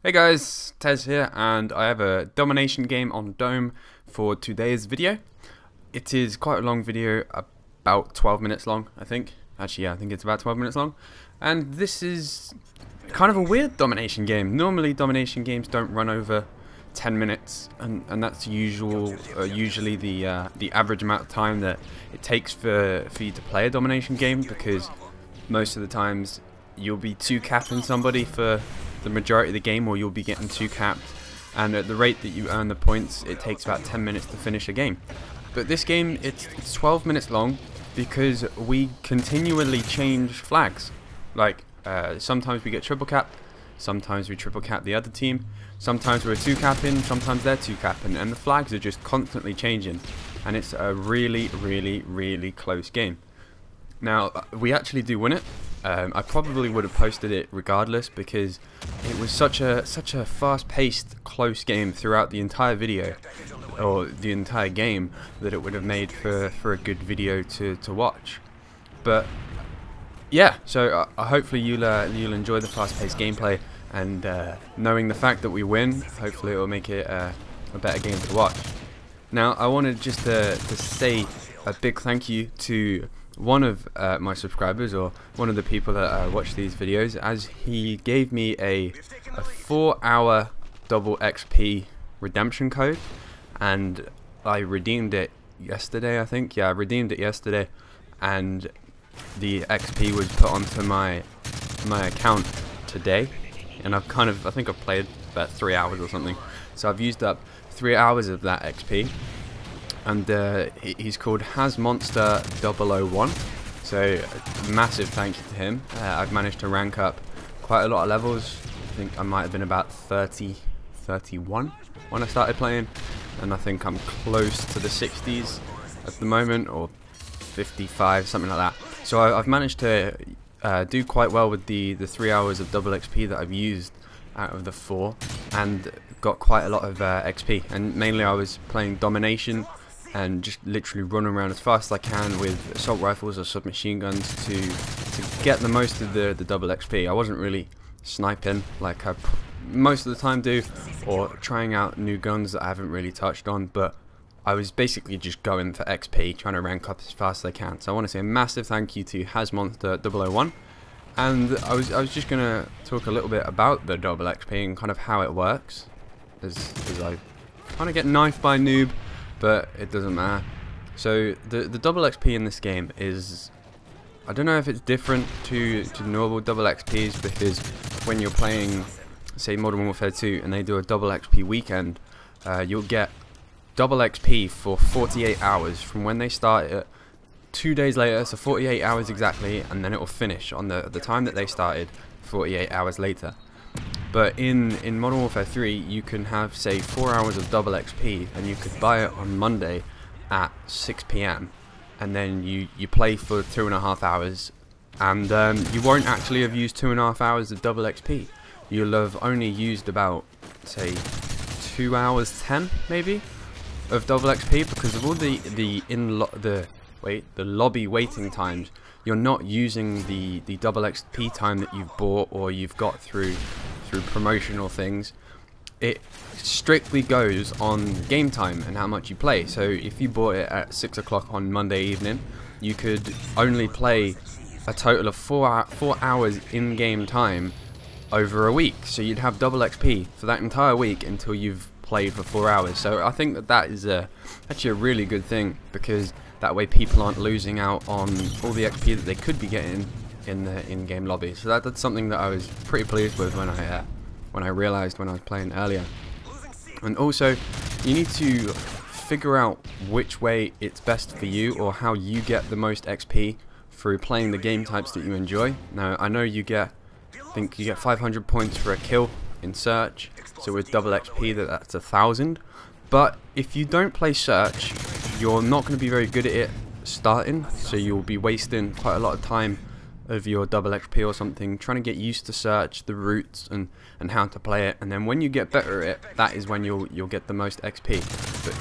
Hey guys, Tez here, and I have a domination game on Dome for today's video. It is quite a long video, about 12 minutes long, I think. Actually, yeah, I think it's about 12 minutes long. And this is kind of a weird domination game. Normally, domination games don't run over 10 minutes, and that's usually the average amount of time that it takes for you to play a domination game, because most of the times you'll be 2-capping somebody for the majority of the game, or you'll be getting 2-capped, and at the rate that you earn the points, it takes about 10 minutes to finish a game. But this game, it's 12 minutes long because we continually change flags. Like, sometimes we get triple capped, sometimes we triple cap the other team, sometimes we're 2-capping, sometimes they're 2-capping, and the flags are just constantly changing, and it's a really close game. Now, we actually do win it. I probably would have posted it regardless, because it was such a fast-paced, close game throughout the entire video, or the entire game, that it would have made for a good video to watch. But yeah, so hopefully you'll enjoy the fast-paced gameplay, and knowing the fact that we win, hopefully it will make it a better game to watch. Now, I wanted just to say a big thank you to one of my subscribers, or one of the people that watch these videos, as he gave me a 4-hour double XP redemption code, and I redeemed it yesterday, I think. Yeah, I redeemed it yesterday, and the XP was put onto my account today, and I think I've played about 3 hours or something, so I've used up 3 hours of that XP. And he's called HasMonster001, so massive thank you to him. I've managed to rank up quite a lot of levels. I think I might have been about 31 when I started playing, and I think I'm close to the 60s at the moment, or 55, something like that. So I've managed to do quite well with the 3 hours of double XP that I've used out of the 4, and got quite a lot of XP. And mainly I was playing Domination, and just literally run around as fast as I can with assault rifles or submachine guns to get the most of the double XP. I wasn't really sniping like I most of the time do, or trying out new guns that I haven't really touched on, but I was basically just going for XP, trying to rank up as fast as I can. So I want to say a massive thank you to HasMonster001, and I was just going to talk a little bit about the double XP and kind of how it works, as I kind of get knifed by a noob, but it doesn't matter. So the double XP in this game is, I don't know if it's different to normal double XPs, because when you're playing, say, Modern Warfare 2 and they do a double XP weekend, you'll get double XP for 48 hours from when they start it, 2 days later, so 48 hours exactly, and then it will finish on the time that they started 48 hours later. But in Modern Warfare 3, you can have, say, 4 hours of double XP, and you could buy it on Monday at 6 PM, and then you play for 2.5 hours, and you won't actually have used 2.5 hours of double XP. You'll have only used about, say, 2 hours 10 maybe of double XP, because of all the lobby waiting times. You're not using the double XP time that you've bought or you've got through promotional things. It strictly goes on game time and how much you play. So if you bought it at 6 o'clock on Monday evening, you could only play a total of 4 hours in-game time over a week. So you'd have double XP for that entire week until you've played for 4 hours. So I think that is actually a really good thing, because that way people aren't losing out on all the XP that they could be getting in the in-game lobby. So that's something that I was pretty pleased with when I realized when I was playing earlier. And also, you need to figure out which way it's best for you, or how you get the most XP through playing the game types that you enjoy. Now, I know I think you get 500 points for a kill in Search, so with double XP that's 1,000. But if you don't play Search, you're not going to be very good at it starting, so you'll be wasting quite a lot of time of your double XP or something trying to get used to Search, the routes, and how to play it. And then when you get better at it, that is when you'll get the most XP. But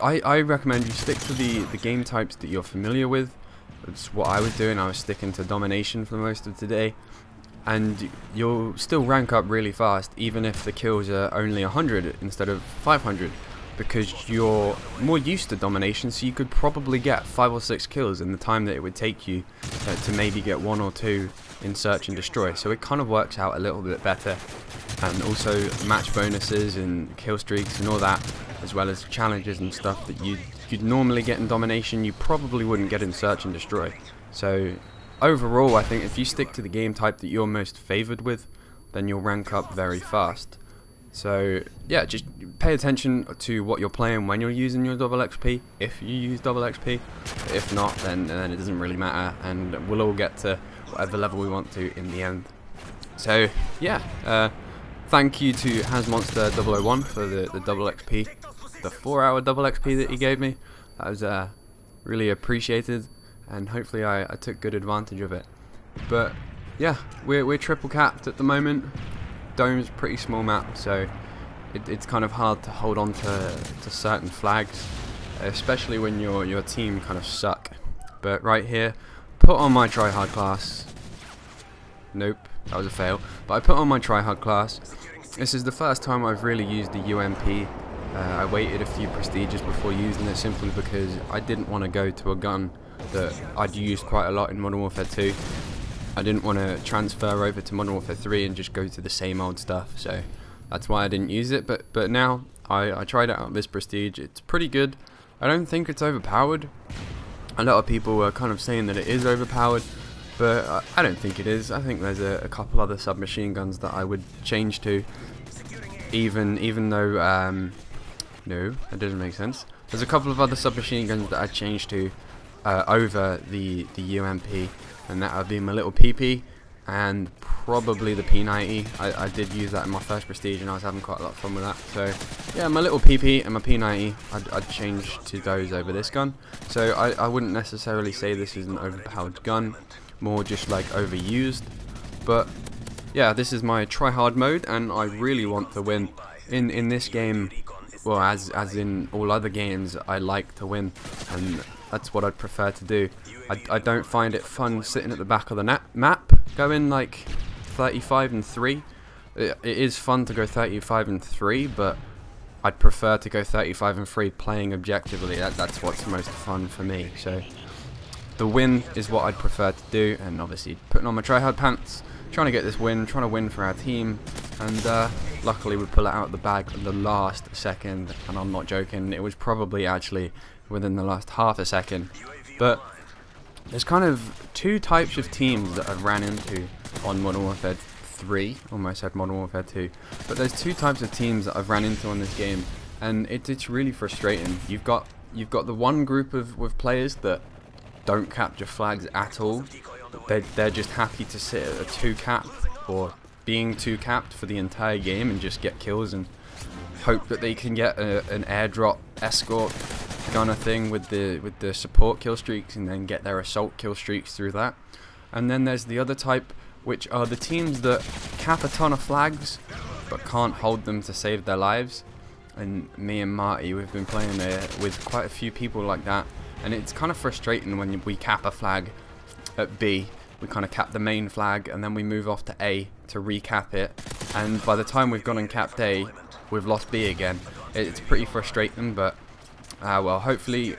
I recommend you stick to the game types that you're familiar with. That's what I was doing. I was sticking to Domination for most of today, and you'll still rank up really fast even if the kills are only 100 instead of 500, because you're more used to domination, so you could probably get 5 or 6 kills in the time that it would take you to maybe get 1 or 2 in search and destroy. So it kind of works out a little bit better, and also match bonuses and kill streaks and all that, as well as challenges and stuff that you'd normally get in domination, you probably wouldn't get in search and destroy. So overall, I think if you stick to the game type that you're most favored with, then you'll rank up very fast. So yeah, just pay attention to what you're playing when you're using your double XP, if you use double XP. If not, then it doesn't really matter, and we'll all get to whatever level we want to in the end. So yeah, thank you to HasMonster001 for the double XP, the 4-hour double XP that he gave me. That was really appreciated, and hopefully I took good advantage of it. But yeah, we're triple capped at the moment. Dome's a pretty small map, so it's kind of hard to hold on to certain flags, especially when your team kind of suck. But right here, put on my tryhard class. Nope, that was a fail. But I put on my tryhard class. This is the first time I've really used the UMP. I waited a few prestiges before using it, simply because I didn't want to go to a gun that I'd used quite a lot in Modern Warfare 2. I didn't want to transfer over to Modern Warfare 3 and just go to the same old stuff, so that's why I didn't use it. But now I tried it out this prestige. It's pretty good. I don't think it's overpowered. A lot of people are kind of saying that it is overpowered, but I don't think it is. I think there's a couple other submachine guns that I would change to, even though no, that doesn't make sense. There's a couple of other submachine guns that I'd change to over the UMP. And that would be my little PP and probably the P90. I did use that in my first prestige and I was having quite a lot of fun with that. So yeah, my little PP and my P90, I'd change to those over this gun. So I wouldn't necessarily say this is an overpowered gun, more just like overused. But yeah, this is my try-hard mode, and I really want to win. In this game, well, as in all other games, I like to win, and that's what I'd prefer to do. I don't find it fun sitting at the back of the map, going like 35-3. It is fun to go 35-3, but I'd prefer to go 35-3 playing objectively. That's what's most fun for me. So the win is what I'd prefer to do, and obviously putting on my tryhard pants, trying to get this win, trying to win for our team, and luckily we pull it out of the bag in the last second, and I'm not joking, it was probably actually within the last half a second. But there's kind of two types of teams that I've ran into on Modern Warfare 3, almost said Modern Warfare 2, but there's two types of teams that I've ran into on this game, and it's really frustrating. You've got the one group with players that don't capture flags at all. They're just happy to sit at a 2-cap or being 2-capped for the entire game and just get kills and hope that they can get an airdrop escort gunner thing with the support kill streaks, and then get their assault kill streaks through that. And then there's the other type, which are the teams that cap a ton of flags but can't hold them to save their lives. And me and Marty, we've been playing there with quite a few people like that, and it's kind of frustrating when we cap a flag at B. We kind of cap the main flag and then we move off to A to recap it, and by the time we've gone and capped A, we've lost B again. It's pretty frustrating, but well, hopefully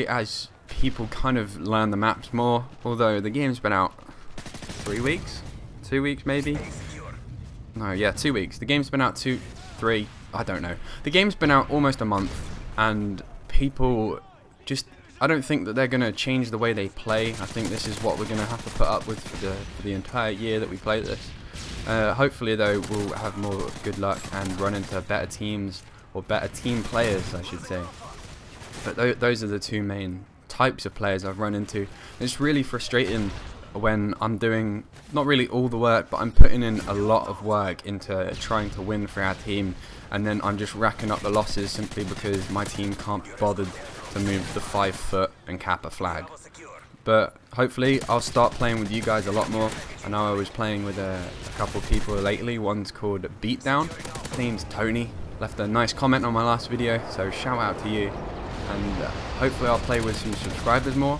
as people kind of learn the maps more, although the game's been out 3 weeks? 2 weeks maybe? No, yeah, 2 weeks. The game's been out 3, I don't know. The game's been out almost a month, and people just, I don't think that they're going to change the way they play. I think this is what we're going to have to put up with for the entire year that we play this. Hopefully though, we'll have more good luck and run into better teams, or better team players I should say. But those are the two main types of players I've run into. It's really frustrating when I'm doing not really all the work, but I'm putting in a lot of work into trying to win for our team, and then I'm just racking up the losses simply because my team can't be bothered to move the 5 foot and cap a flag. But hopefully I'll start playing with you guys a lot more. I know I was playing with a couple of people lately. One's called Beatdown, his name's Tony, left a nice comment on my last video, so shout out to you. And hopefully I'll play with some subscribers more,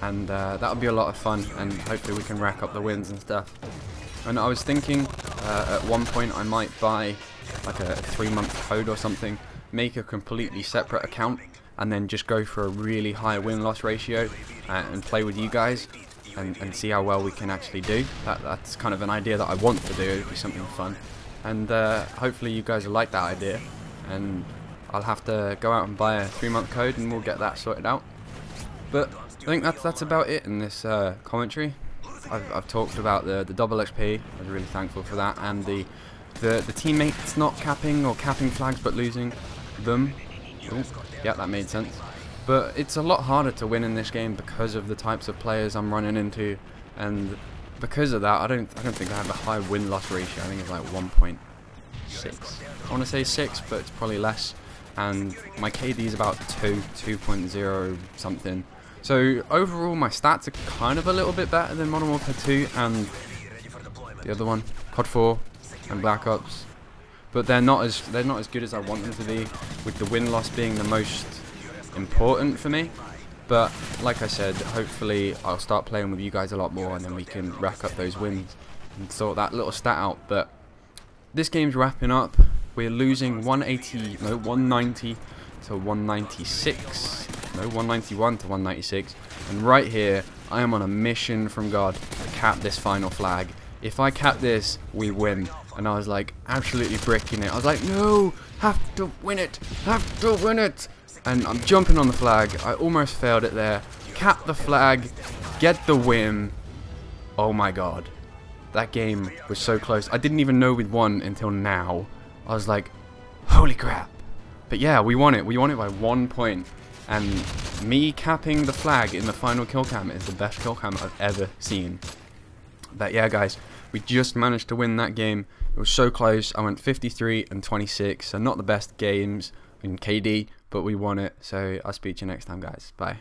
and that'll be a lot of fun, and hopefully we can rack up the wins and stuff. And I was thinking at one point I might buy like a 3-month code or something, make a completely separate account, and then just go for a really high win-loss ratio and play with you guys and see how well we can actually do. That's kind of an idea that I want to do. It'd be something fun, and hopefully you guys will like that idea. And I'll have to go out and buy a 3-month code, and we'll get that sorted out. But I think that's about it in this commentary. I've talked about the double XP. I was really thankful for that, and the teammates not capping or capping flags but losing them. Ooh, yeah, that made sense. But it's a lot harder to win in this game because of the types of players I'm running into, and because of that, I don't think I have a high win-loss ratio. I think it's like 1.6. I want to say 6, but it's probably less. And my KD is about 2.0 something. So overall, my stats are kind of a little bit better than Modern Warfare 2 and the other one, COD 4 and Black Ops. But they're not as good as I want them to be, with the win-loss being the most important for me. But like I said, hopefully I'll start playing with you guys a lot more, and then we can rack up those wins and sort that little stat out. But this game's wrapping up. We're losing 190 to 196. No, 191 to 196. And right here, I am on a mission from God to cap this final flag. If I cap this, we win. And I was like absolutely bricking it. I was like, no, have to win it, have to win it. And I'm jumping on the flag. I almost failed it there. Cap the flag, get the win. Oh my God, that game was so close. I didn't even know we'd won until now. I was like, holy crap. But yeah, we won it. We won it by 1 point. And me capping the flag in the final kill cam is the best kill cam I've ever seen. But yeah, guys, we just managed to win that game. It was so close. I went 53 and 26. So not the best games in KD, but we won it. So I'll speak to you next time, guys. Bye.